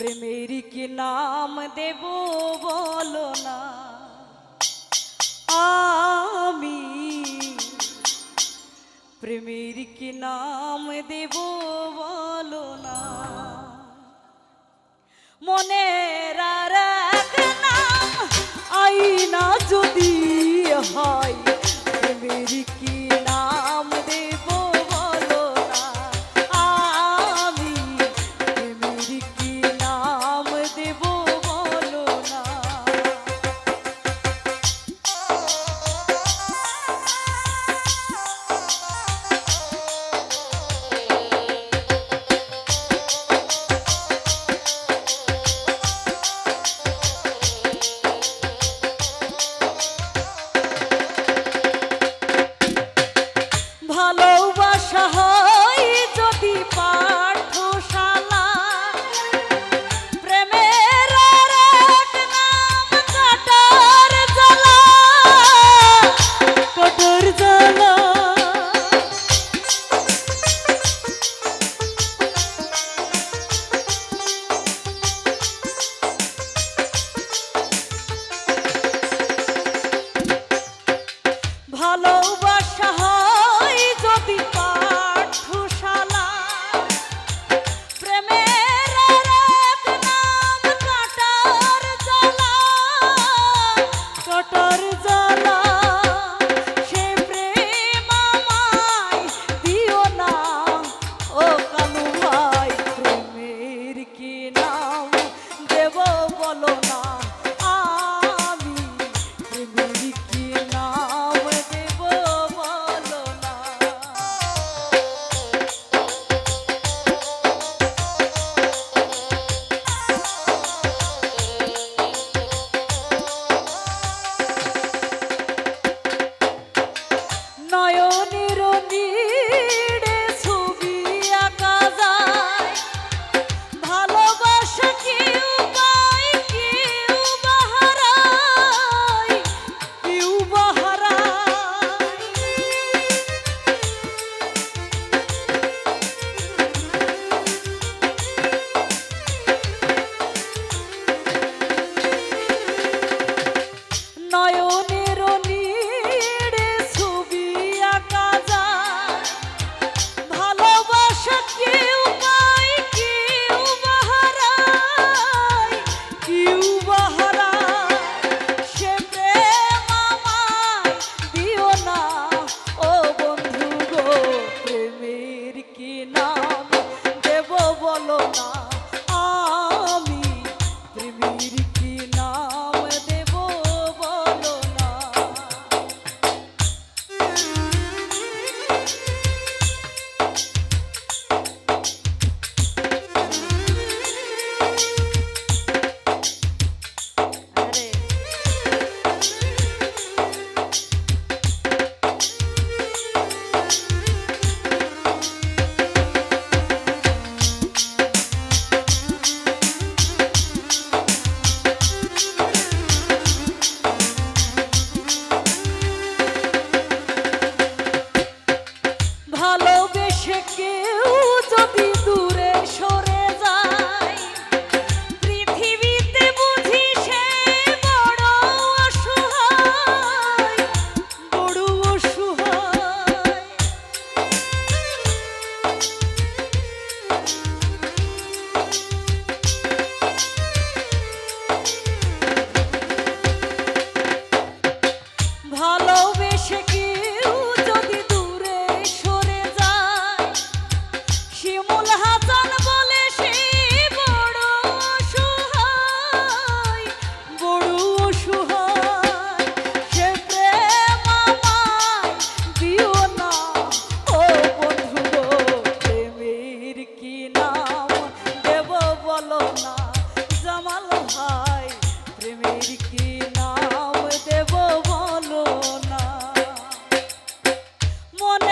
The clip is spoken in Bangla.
প্রেমের কি নাম দেব বলো না, আমি প্রেমের কি নাম দেব বলো না। মনের আর এক নাম আইনা যদি হয়, প্রেমের কি নাম দেব বলো না, আমি প্রেমের কি নাম দেব বলো না। ভালোবাসা হয় যদি পাঠশালা, প্রেমের আর এক নাম কাটার জ্বালা, কাটার জ্বালা। ভালোবাসা হয় যদি পাঠশালা, প্রেমের আর এক নাম কাটার জ্বালা, কাটার জ্বালা। সে প্রেম আমায় দিও না ও কালু ভাই, প্রেমের কি নাম দেব বলো না, আমি প্রেমের কি নাম দেব বলো না। নয়নের নীড়ে ছবি আঁকা যায়, ভালোবাসা কেউ পায় কেউ বাহারায়, কেউ বাহারায়। নয়নের নীড়ে ছবি আঁকা যায়, ভালোবাসা কেউ পায় কেউ বাহারায়, কেউ বাহারায়। সে প্রেম আমায় দিও না ও বন্ধু গো, প্রেমের কি নাম দেব বলো না, আমি প্রেমের কি নাম দেব বলো না। আরে ভালোবেসে কেউ যদি দূরে সরে যায়, পৃথিবীতে বুঝি সে বড় অসহায়, বড় অসহায়। ভালোবেসে কেউ যদি দূরে সরে যায়, শিমুল হাসান বলে সে বড় অসহায়, বড় অসহায়। সে প্রেম আমায় দিও না ও বন্ধু গো, প্রেমের কি নাম দেব বলো না, জামাল ভাই প্রেমের কি নাম দেব বলো না। মনে